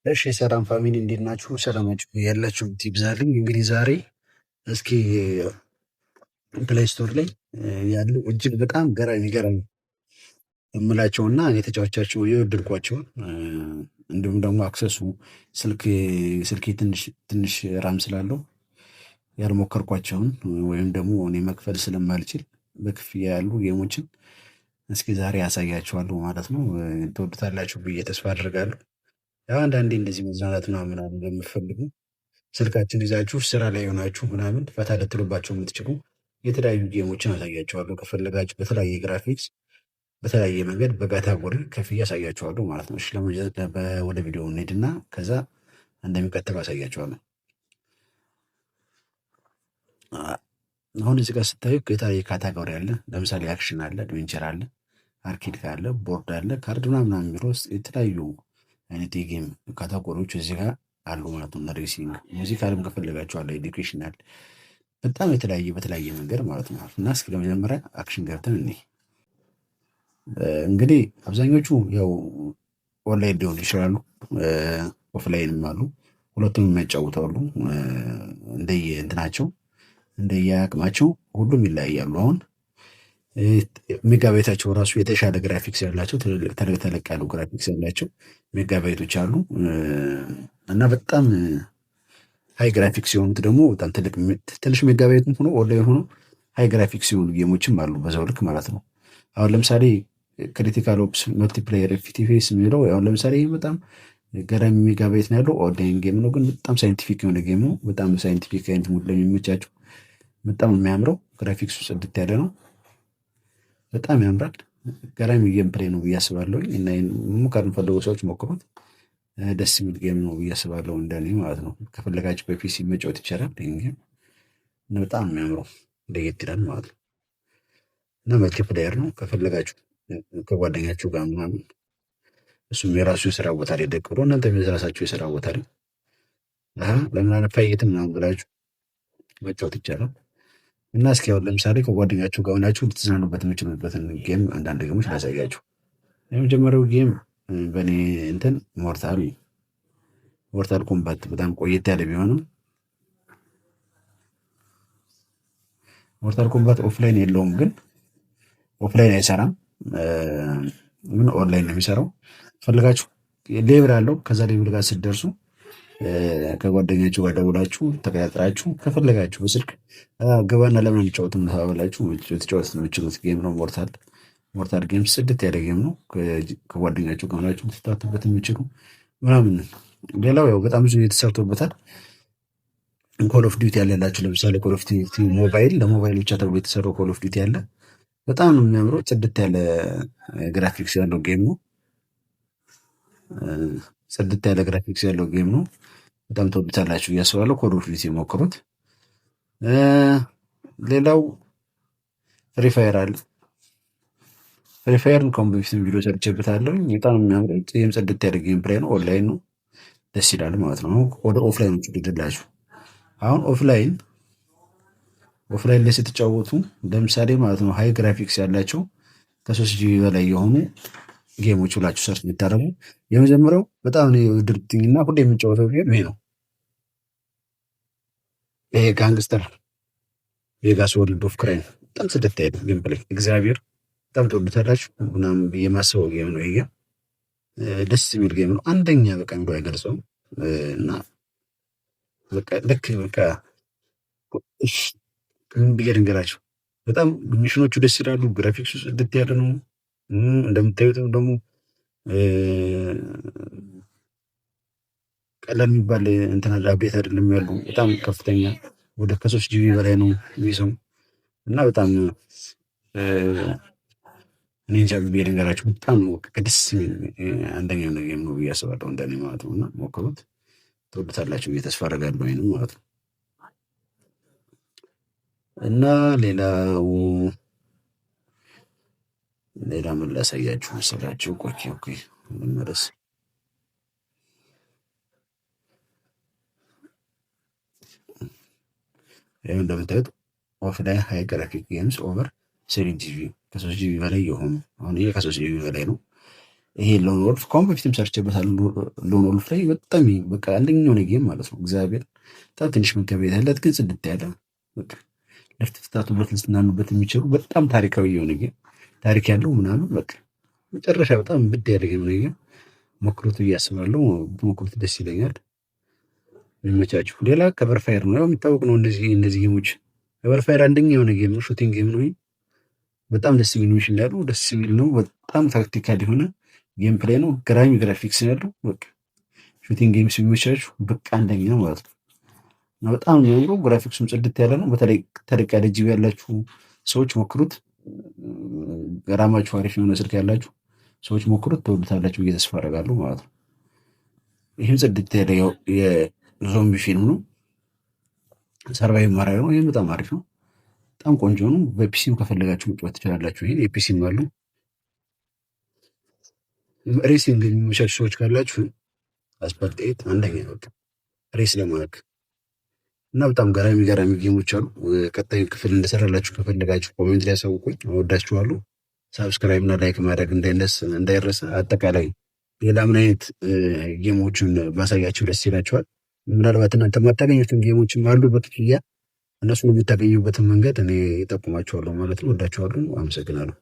እሺ ሰላም ፋሚሊ እንዴት ናችሁ? ሰላማችሁ ያላችሁ ይብዛልኝ። እንግዲህ ዛሬ እስኪ ፕሌይ ስቶር ላይ ያሉ እጅግ በጣም ገራሚ ገራሚ የምላቸውና እኔ ተጫዋቻቸው የወደድኳቸውን እንዲሁም ደግሞ አክሰሱ ስልክ ስልኬ ትንሽ ትንሽ ራም ስላለው ያልሞከርኳቸውን ወይም ደግሞ እኔ መክፈል ስለማልችል በክፍያ ያሉ ጌሞችን እስኪ ዛሬ ያሳያችኋለሁ ማለት ነው። ትወዱታላችሁ ብዬ ተስፋ አድርጋለሁ። ያው አንዳንዴ እንደዚህ መዝናናት ምናምን በምትፈልጉ ስልካችን ይዛችሁ ስራ ላይ ሆናችሁ ምናምን ፈታ ልትሉባቸው የምትችሉ የተለያዩ ጌሞችን አሳያችኋለሁ። ከፈለጋችሁ በተለያየ ግራፊክስ በተለያየ መንገድ በካታጎሪ ከፍዬ አሳያችኋለሁ ማለት ነው። እሺ ወደ ቪዲዮ እንሄድና ከዛ እንደሚቀጥለው አሳያችኋለሁ። አሁን እዚህ ጋር ስታዩ የተለያየ ካታጎሪ አለ። ለምሳሌ አክሽን አለ፣ አድቬንቸር አለ፣ አርኬድ ካለ፣ ቦርድ አለ፣ ካርድ ምናምን የሚለው ውስጥ የተለያዩ አይነት የጌም ካታጎሪዎች እዚህ ጋር አሉ ማለት ነው። ሬሲንግ ሙዚካልም ከፈለጋችሁ አለ፣ ኤዱኬሽናል በጣም የተለያየ በተለያየ መንገድ ማለት ነው። እና እስኪ ለመጀመሪያ አክሽን ገብተን እኔ እንግዲህ አብዛኞቹ ያው ኦንላይን ሊሆኑ ይችላሉ፣ ኦፍላይንም አሉ። ሁለቱም የሚያጫውታሉ እንደየ እንትናቸው እንደየ አቅማቸው ሁሉም ይለያያሉ። አሁን ሜጋባይታቸው ራሱ የተሻለ ግራፊክስ ያላቸው ተለቅ ያሉ ግራፊክስ ያላቸው ሜጋባይቶች አሉ እና በጣም ሃይ ግራፊክስ የሆኑት ደግሞ በጣም ትንሽ ሜጋባይትም ሆኖ ኦንላይን ሆኖ ሃይ ግራፊክስ የሆኑ ጌሞችም አሉ በዛው ልክ ማለት ነው። አሁን ለምሳሌ ክሪቲካል ኦፕስ መልቲፕላየር ኤፍቲፌስ የሚለው አሁን ለምሳሌ በጣም ገራሚ ሜጋባይት ነው ያለው ኦንላይን ጌም ነው፣ ግን በጣም ሳይንቲፊክ የሆነ ጌም ነው። በጣም ሳይንቲፊክ አይነት ሙድ ለሚመቻቸው በጣም የሚያምረው ግራፊክሱ ጽድት ያለ ነው። በጣም ያምራል። ገራሚ ጌም ፕሌይ ነው ብዬ አስባለሁ እና ሙከር የምፈልጉ ሰዎች ሞክሩት። ደስ የሚል ጌም ነው ብዬ አስባለሁ እንደኔ ማለት ነው። ከፈለጋችሁ በፒሲ መጫወት ይቻላል። ጌም በጣም የሚያምረው ለየት ይላል ማለት ነው እና መልቲፕላየር ነው። ከፈለጋችሁ ከጓደኛችሁ ጋር ምናምን እሱም የራሱ የስራ ቦታ ላይ ደቅ ብሎ እናንተ የራሳችሁ የስራ ቦታ ላይ ለምን አነፋየትም ምናምን ብላችሁ መጫወት ይቻላል። እና እስኪ አሁን ለምሳሌ ከጓደኛችሁ ጋር ሆናችሁ ልትዝናኑበት የምችሉበትን ጌም አንዳንድ ጌሞች ላሳያችሁ። የመጀመሪያው ጌም በእኔ እንትን ሞርታል ኮምባት በጣም ቆየት ያለ ቢሆንም ሞርታል ኮምባት ኦፍላይን የለውም፣ ግን ኦፍላይን አይሰራም፣ ግን ኦንላይን ነው የሚሰራው። ፈልጋችሁ ሌብል አለው። ከዛ ሌብል ጋር ስትደርሱ ከጓደኛችሁ ጋር ደውላችሁ ተቀጣጥራችሁ ከፈለጋችሁ በስልክ ገባና ለምን አንጫወትም ተባብላችሁ ተጫወት የምትችሉት ጌም ነው። ሞርታል ጌም ጽድት ያለ ጌም ነው። ከጓደኛችሁ ጋር ሆናችሁ ልትታቱበት የሚችሉ ምናምን። ሌላው ያው በጣም ብዙ የተሰርቶበታል። ኮል ኦፍ ዲዩቲ ያለላችሁ ለምሳሌ ኮል ኦፍ ዲዩቲ ሞባይል ለሞባይል ብቻ ተብሎ የተሰራው ኮል ኦፍ ዲዩቲ ያለ በጣም ነው የሚያምረው። ጽድት ያለ ግራፊክስ ያለው ጌም ነው። ጽድት ያለ ግራፊክስ ያለው ጌም ነው። በጣም ተወዱታላችሁ እያስባለሁ። ኮል ኦፍ ዲዩቲ ሞክሩት። ሌላው ፍሪ ፋየር አለ። ፍሪ ፋየርን ከአሁን በፊትም ቪዲዮ ሰርቼበታለሁ። በጣም የሚያምረው ይህም ጽድት ያለ ጌም ፕሌይ ነው። ኦንላይን ነው፣ ደስ ይላል ማለት ነው። ወደ ኦፍላይኖቹ ልድላችሁ። አሁን ኦፍላይን ላይ ስትጫወቱ ለምሳሌ ማለት ነው ሃይ ግራፊክስ ያላቸው ከ3 ጂቢ በላይ የሆኑ ጌሞች ብላችሁ ሰርች የምታደርጉ የመጀመሪያው በጣም ድርትኝና ሁሌ የምጫወተው ጌም ይሄ ነው። ይሄ ጋንግስተር ቬጋስ ወርልድ ኦፍ ክራይም በጣም ጽድት ያለ ጌም ፕሌይ እግዚአብሔር በጣም ትወዱታላችሁ ምናምን ብዬ ማስበው ጌም ነው። ይሄ ደስ የሚል ጌም ነው። አንደኛ በቃ የሚለው አይገልጸውም እና በቃ ልክ በቃ ብዬ ልንገራችሁ። በጣም ሚሽኖቹ ደስ ይላሉ። ግራፊክሱ ጽድት ያለ ነው። እንደምታዩትም ደግሞ ቀላል የሚባል እንትና አፕዴት አይደለም ያሉ በጣም ከፍተኛ ወደ ከ3 ጂቢ በላይ ነው የሚይዘው እና በጣም እኔ እንጃ ብዬ ልንገራችሁ። በጣም ደስ የሚል አንደኛው ጌም ነው ብዬ አስባለሁ እንደኔ ማለት ነው። እና ሞክሩት፣ ትወዱታላችሁ ብዬ ተስፋ አደርጋለሁ ወይንም ማለት ነው። እና ሌላ ምን ላሳያችሁ መሰላችሁ? ኦኬ መለስ ይኸው እንደምታዩት ኦፍላይን ሃይ ግራፊክ ጌምስ ኦቨር 3 ጂቢ ከ3 ጂቢ በላይ የሆኑ አሁን ይሄ ከ3 ጂቢ በላይ ነው። ይሄ ሎን ወልፍ ከአሁን በፊትም ሰርቼበታለሁ። ሎን ወልፍ ላይ በጣም በቃ አንደኛው ጌም ማለት ነው። እግዚአብሔር በጣም ትንሽ መገበያየት ያለት ግን ጽድት ያለ በቃ ለፍትፍታቱበት ልትዝናኑበት የሚችሉ በጣም ታሪካዊ የሆነ ጌም ታሪክ ያለው ምናምን በቃ መጨረሻ በጣም ብድ ያለ ጌም ነው። ሞክሩት ብዬ አስባለሁ። ሞክሩት፣ ደስ ይለኛል። የሚመቻችሁ። ሌላ ከቨርፋየር ነው፣ ያው የሚታወቅ ነው። እነዚህ ጌሞች ከቨርፋየር አንደኛ የሆነ ጌም ነው፣ ሹቲንግ ጌም ነው። በጣም ደስ የሚል ሚሽን ያለው ደስ የሚል ነው። በጣም ታክቲካል የሆነ ጌም ፕሌይ ነው። ግራሚ ግራፊክስ ያለው በቃ ሹቲንግ ጌም ሲመቻችሁ በቃ አንደኛ ማለት ነው። በጣም የሚያምሩ ግራፊክሱም ጽድት ያለ ነው። በተለይ ተለቅ ያለ ጂቢ ያላችሁ ሰዎች ሞክሩት። ግራማችሁ አሪፍ የሆነ ስልክ ያላችሁ ሰዎች ሞክሩት፣ ትወዱታላችሁ ብዬ ተስፋ አደርጋለሁ ማለት ነው። ይህም ጽድት ያለ የዞምቢ ፊልም ነው። ሰርቫይቭ ማድረግ ነው። ይህም በጣም አሪፍ ነው። በጣም ቆንጆ ነው። በፒሲም ከፈለጋችሁ መጫወት ትችላላችሁ። ይሄን የፒሲም አለው። ሬሲንግ የሚመቻቹ ሰዎች ካላችሁ አስፓልት ኤት አንደኛ ነው ሬስ ለማድረግ እና በጣም ገራሚ ጌሞች አሉ። ቀጣዩ ክፍል እንደሰራላችሁ ከፈለጋችሁ ኮሜንት ላይ ያሳውቁኝ። እወዳችኋለሁ። ሳብስክራይብ እና ላይክ ማድረግ እንዳይረሳ። አጠቃላይ ሌላ ምን አይነት ጌሞችን ባሳያችሁ ደስ ይላችኋል? ምናልባት እናንተ የማታገኙትን ጌሞችም አሉ በክፍያ፣ እነሱን የምታገኙበትን መንገድ እኔ እጠቁማችኋለሁ ማለት ነው። ወዳችኋለሁ። አመሰግናለሁ።